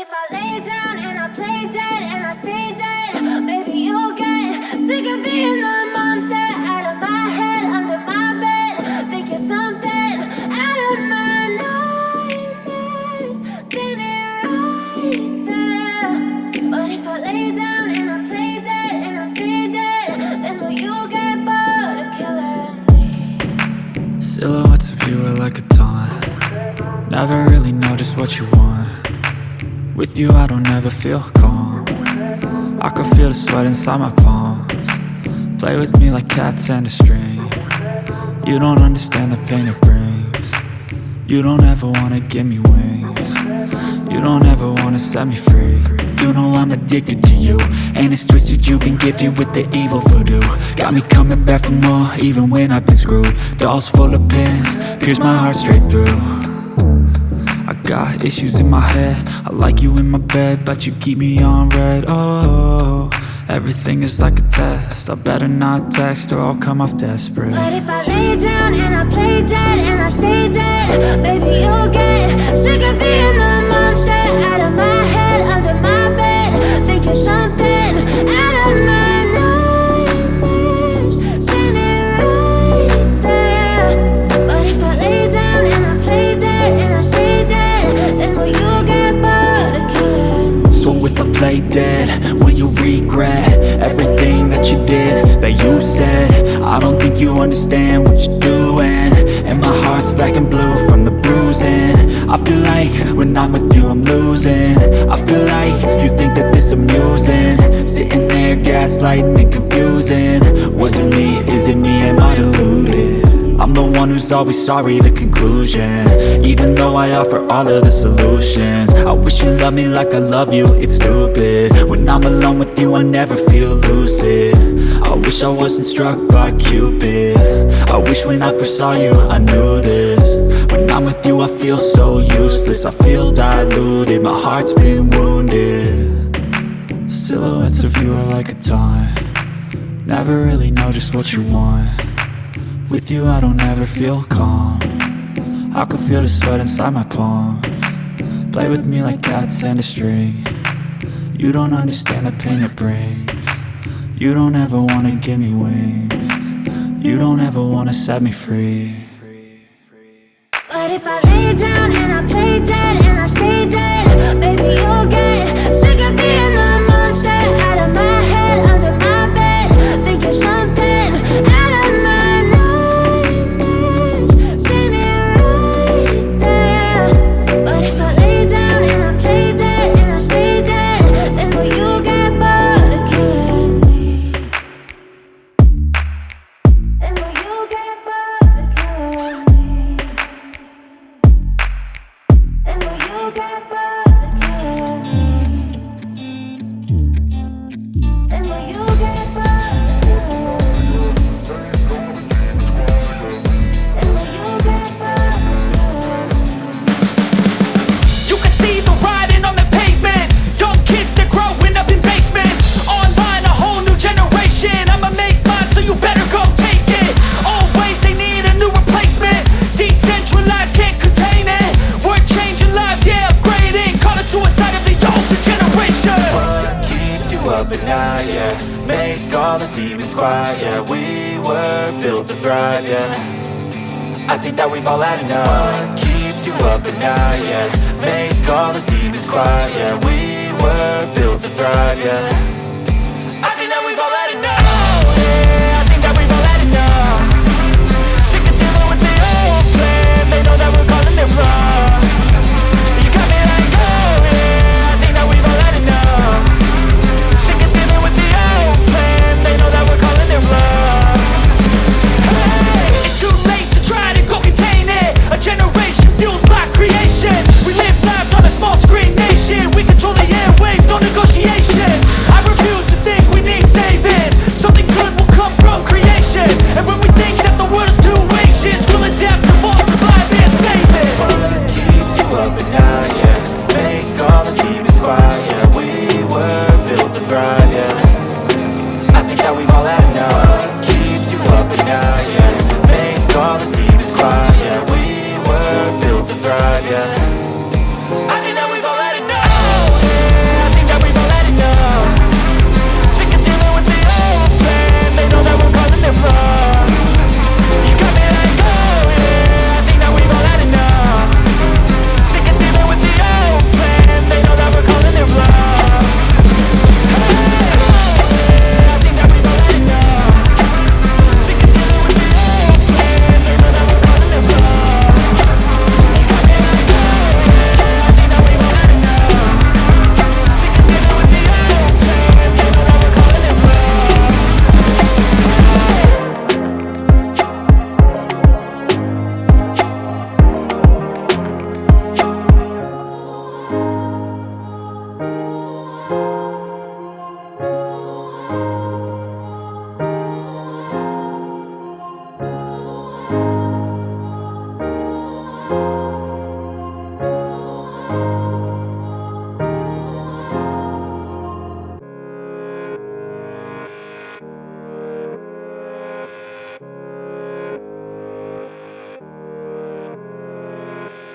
if I lay down and I play dead and I stay dead, maybe you'll get sick of being the monster out of my head, under my bed. Think you're something out of my nightmares, standing right there. But if I lay down and I play dead and I stay dead, then will you get bored of killing me? Silhouettes of you are like a taunt. Never really know just what you want. With you I don't ever feel calm. I can feel the sweat inside my palms. Play with me like cats and a string. You don't understand the pain it brings. You don't ever wanna give me wings. You don't ever wanna set me free. You know I'm addicted to you, and it's twisted, you've been gifted with the evil voodoo. Got me coming back for more, even when I've been screwed. Dolls full of pins, pierce my heart straight through. I got issues in my head, I like you in my bed, but you keep me on red. Oh, everything is like a test, I better not text or I'll come off desperate. But if I lay down and I play dead and I stay dead, baby you'll get sick of being the monster out of my head, under my bed. Think you're something out of my nightmares, standing right there. But if I lay down and I play dead and I stay dead, then will you get bored of killing me? So if I play dead, will you regret everything that you did, that you said? I don't think you understand what you're doing, and my heart's black and blue from the bruising. I feel like when I'm with you I'm losing. I feel like you think that this amusing, sitting there gaslighting and confusing. Was it me? Is it me? Am I deluded? I'm the one who's always sorry, the conclusion. Even though I offer all of the solutions, I wish you loved me like I love you, it's stupid. When I'm alone with you I never feel lucid. I wish I wasn't struck by Cupid. I wish when I first saw you I knew this. When I'm with you I feel so useless, I feel diluted, my heart's been wounded. Silhouettes of you are like a taunt. Never really know just what you want. With you I don't ever feel calm. I can feel the sweat inside my palms. Play with me like cats and a string. You don't understand the pain it brings. You don't ever wanna give me wings. You don't ever wanna set me free. But if I lay down and I play dead and I stay dead, baby you'll get sick of being the monster out of my head, under my bed. Think you're something out of my nightmares, standing right there. But if I lay down and I play dead and I stay dead, then will you get bored of killing me? Then will you get bored of killing me? And will you get bored of killing me? And will you get bored of killing me? And will you get bored of killing me? You can see the writing on the pavement. Young kids, they're growing up in basements. Online, a whole new generation. I'ma make mine, so you better go take it. Always, they need a new replacement. Decentralized, can't contain it. We're changing lives, yeah, upgrading. Call it suicide of the older generation. What keeps you up at night, yeah? Make all the demons quiet, yeah. We were built to thrive, yeah. I think that we've all had enough. What keeps you up at night, yeah? Make all the demons quiet, yeah. We were built to thrive, yeah.